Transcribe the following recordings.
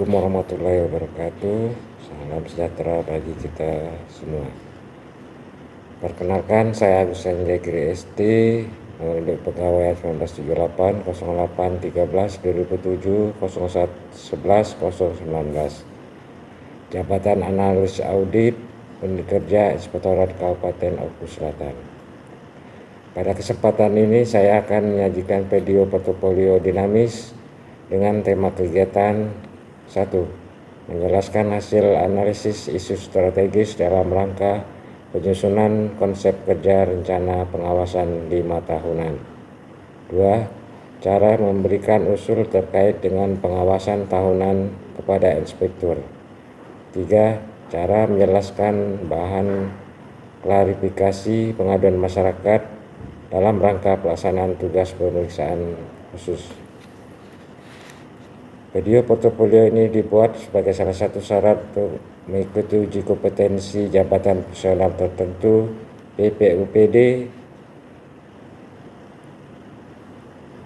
Assalamualaikum warahmatullahi wabarakatuh. Salam sejahtera bagi kita semua. Perkenalkan, saya Agus Sanjay Giri SD, nomor induk pegawai 1978 08 13 2007 01 11 019. Jabatan Analis Audit, Unit Kerja Inspektorat Kabupaten Oku Selatan. Pada kesempatan ini saya akan menyajikan video portofolio dinamis dengan tema kegiatan 1. Menjelaskan hasil analisis isu strategis dalam rangka penyusunan konsep kerja rencana pengawasan 5 tahunan. 2. Cara memberikan usul terkait dengan pengawasan tahunan kepada inspektur. 3. Cara menjelaskan bahan klarifikasi pengaduan masyarakat dalam rangka pelaksanaan tugas pemeriksaan khusus. Video portofolio ini dibuat sebagai salah satu syarat untuk mengikuti uji kompetensi jabatan profesional tertentu PPUPD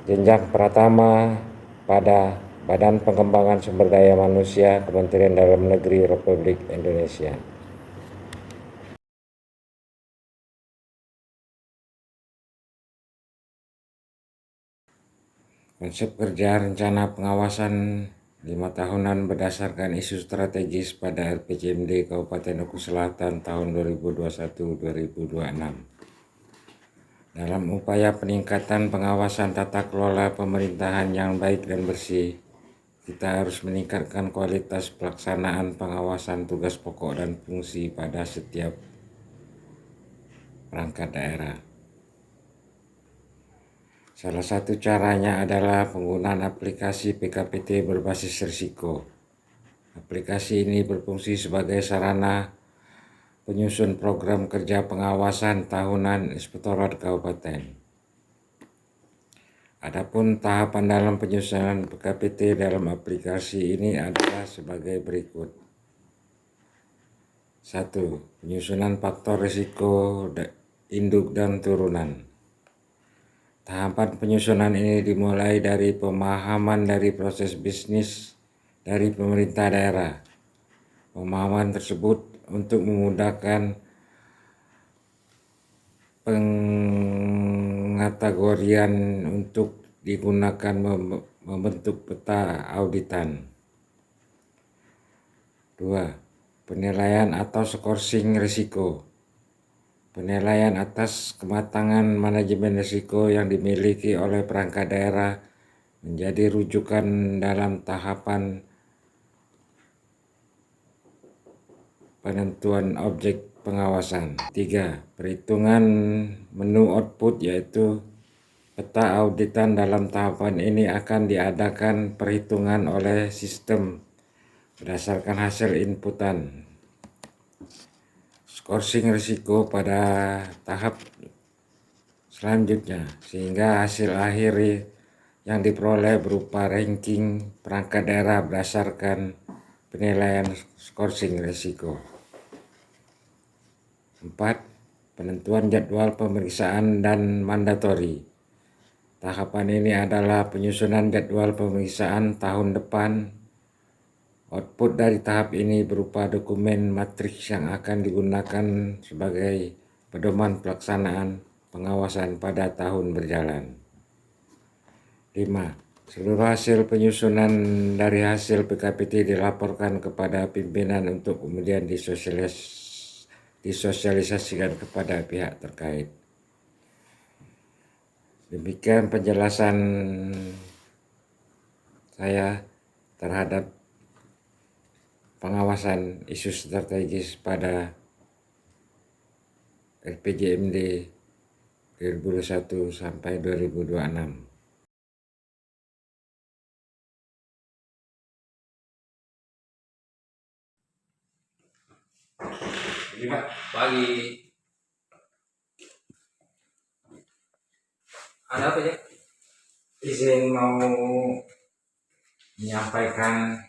jenjang pratama pada Badan Pengembangan Sumber Daya Manusia Kementerian Dalam Negeri Republik Indonesia. Konsep kerja rencana pengawasan 5 tahunan berdasarkan isu strategis pada RPJMD Kabupaten Oku Selatan tahun 2021-2026. Dalam upaya peningkatan pengawasan tata kelola pemerintahan yang baik dan bersih, kita harus meningkatkan kualitas pelaksanaan pengawasan tugas pokok dan fungsi pada setiap perangkat daerah. Salah satu caranya adalah penggunaan aplikasi PKPT berbasis risiko. Aplikasi ini berfungsi sebagai sarana penyusun program kerja pengawasan tahunan Inspektorat Kabupaten. Adapun tahapan dalam penyusunan PKPT dalam aplikasi ini adalah sebagai berikut. 1. Penyusunan faktor risiko induk dan turunan. Tahapan penyusunan ini dimulai dari pemahaman dari proses bisnis dari pemerintah daerah. Pemahaman tersebut untuk memudahkan pengkategorian untuk digunakan membentuk peta auditan. 2. Penilaian atau skorsing risiko. Penilaian atas kematangan manajemen risiko yang dimiliki oleh perangkat daerah menjadi rujukan dalam tahapan penentuan objek pengawasan. 3. Perhitungan menu output, yaitu peta auditan. Dalam tahapan ini akan diadakan perhitungan oleh sistem berdasarkan hasil inputan. Skorsing risiko pada tahap selanjutnya, sehingga hasil akhir yang diperoleh berupa ranking perangkat daerah berdasarkan penilaian skorsing risiko. 4. Penentuan jadwal pemeriksaan dan mandatori. Tahapan ini adalah penyusunan jadwal pemeriksaan tahun depan. Output dari tahap ini berupa dokumen matriks yang akan digunakan sebagai pedoman pelaksanaan pengawasan pada tahun berjalan. 5. Seluruh hasil penyusunan dari hasil PKPT dilaporkan kepada pimpinan untuk kemudian disosialisasikan kepada pihak terkait. Demikian penjelasan saya terhadap pengawasan isu strategis pada RPJMD 2021 sampai 2026. Jadi Pak, pagi. Ada apa ya? Izin mau menyampaikan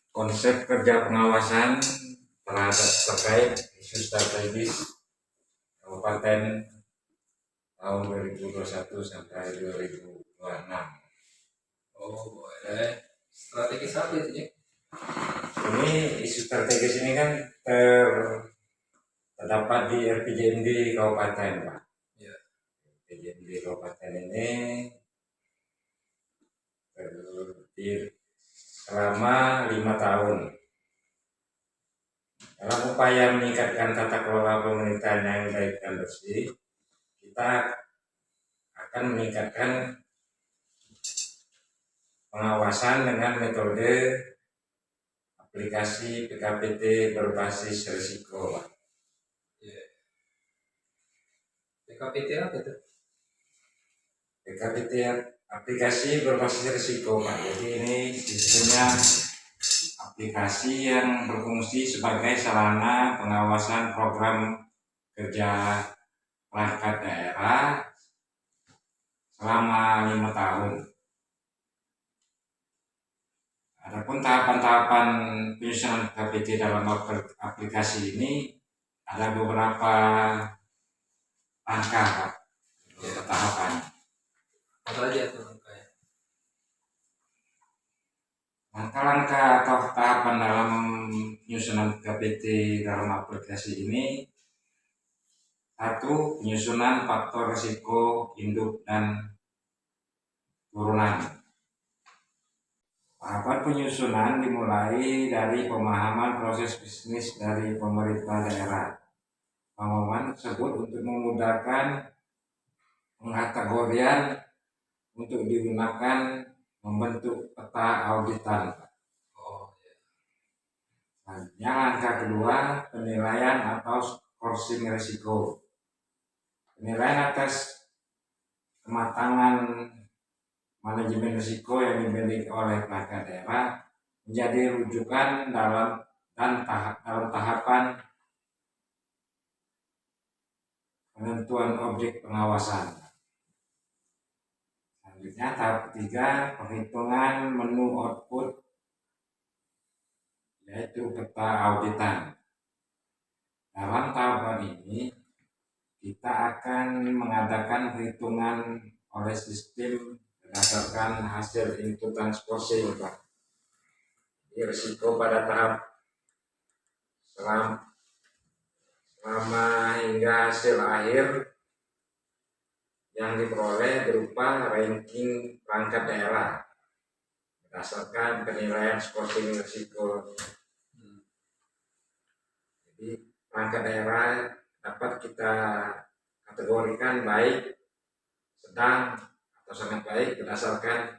konsep kerja pengawasan terkait isu strategis Kabupaten tahun 2021 sampai 2026. Oh boleh. Strategis apa itu, Jack? Ini isu strategis ini kan terdapat di RPJMD Kabupaten, Pak. Ya. RPJMD Kabupaten ini berdiri selama 5 tahun. Dalam upaya meningkatkan tata kelola pemerintahan yang baik dan bersih, kita akan meningkatkan pengawasan dengan metode aplikasi PKPT berbasis risiko. Ya. PKPT apa itu? PKPT aplikasi berbasis risiko, Pak. Jadi ini sistemnya aplikasi yang berfungsi sebagai sarana pengawasan program kerja perangkat daerah selama 5 tahun. Adapun tahapan-tahapan penyusunan KPT dalam aplikasi ini ada beberapa langkah, Pak, beberapa tahapan. Apa aja tuh langkahnya? Langkah-langkah atau tahapan dalam penyusunan KPT dalam aplikasi ini: 1. Penyusunan faktor risiko induk dan turunan. Tahapan penyusunan dimulai dari pemahaman proses bisnis dari pemerintah daerah. Pemahaman tersebut untuk memudahkan pengkategorian untuk digunakan membentuk peta auditan. Oh, ya. Selanjutnya langkah kedua, penilaian atau scoring risiko. Penilaian atas kematangan manajemen risiko yang dimiliki oleh perangkat daerah menjadi rujukan dalam tahapan penentuan objek pengawasan. Selanjutnya tahap ketiga, perhitungan menu output, yaitu peta auditan. Dalam tahapan ini kita akan mengadakan perhitungan oleh sistem berdasarkan hasil inputan scoring, Pak. Risiko pada tahap selama hingga hasil akhir yang diperoleh berupa ranking perangkat daerah berdasarkan penilaian scoring risiko. Jadi perangkat daerah dapat kita kategorikan baik, sedang, atau sangat baik berdasarkan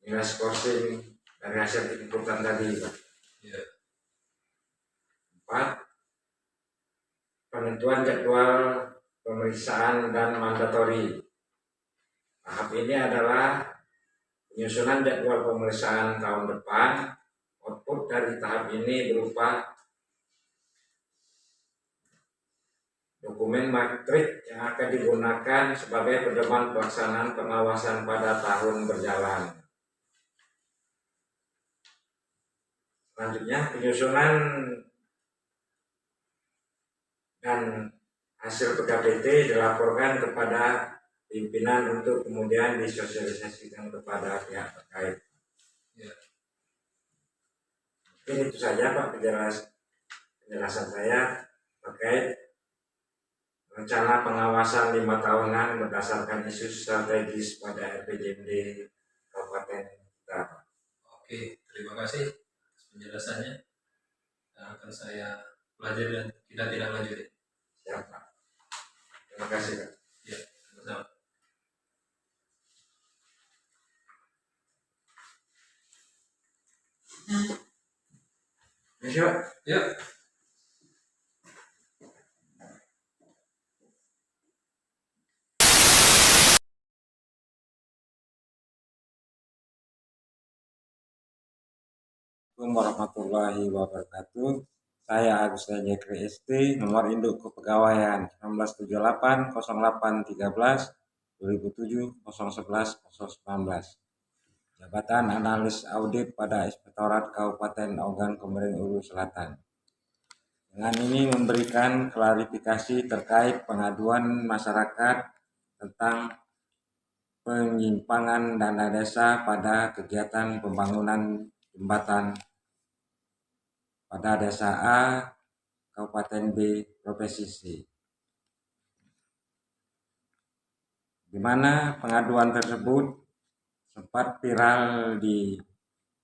nilai scoring dari hasil inputan tadi, Pak. Ya. 4. Penentuan jadwal pemeriksaan dan mandatori. Tahap ini adalah penyusunan jadwal pemeriksaan tahun depan. Output dari tahap ini berupa dokumen matrik yang akan digunakan sebagai pedoman pelaksanaan pengawasan pada tahun berjalan. Selanjutnya, penyusunan dan hasil PKPT dilaporkan kepada pimpinan untuk kemudian disosialisasikan kepada pihak terkait. Ya. Mungkin itu saja, Pak, penjelasan saya terkait rencana pengawasan 5 tahunan berdasarkan isu strategis pada RPJMD Kabupaten kita. Oke, terima kasih atas penjelasannya. Yang akan saya pelajari dan kita tidak lanjuti. Siap, Pak. Terima kasih, Pak. Ya, sama-sama. Terima kasih, Pak. Ya. Assalamualaikum warahmatullahi wabarakatuh. Saya Agus Jekri ST, nomor induk kepegawaian 1978 0813 2007 011 019. Jabatan Analis Audit pada Inspektorat Kabupaten Ogan Komering Ulu Selatan. Dengan ini memberikan klarifikasi terkait pengaduan masyarakat tentang penyimpangan dana desa pada kegiatan pembangunan jembatan pada desa A, Kabupaten B, Provinsi C. Di mana pengaduan tersebut sempat viral di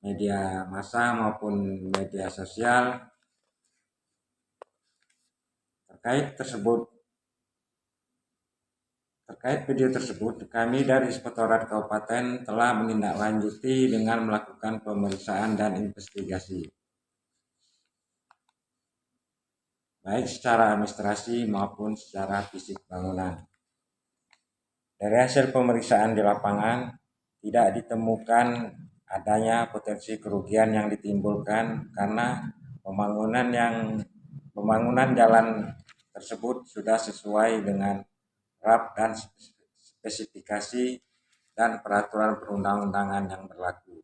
media massa maupun media sosial. Terkait video tersebut, kami dari Inspektorat Kabupaten telah menindaklanjuti dengan melakukan pemeriksaan dan investigasi, baik secara administrasi maupun secara fisik bangunan. Dari hasil pemeriksaan di lapangan, tidak ditemukan adanya potensi kerugian yang ditimbulkan karena pembangunan jalan tersebut sudah sesuai dengan RAP dan spesifikasi dan peraturan perundang-undangan yang berlaku.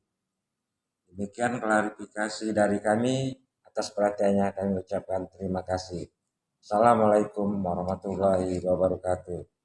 Demikian klarifikasi dari kami. Atas perhatiannya kami ucapkan terima kasih. Assalamualaikum warahmatullahi wabarakatuh.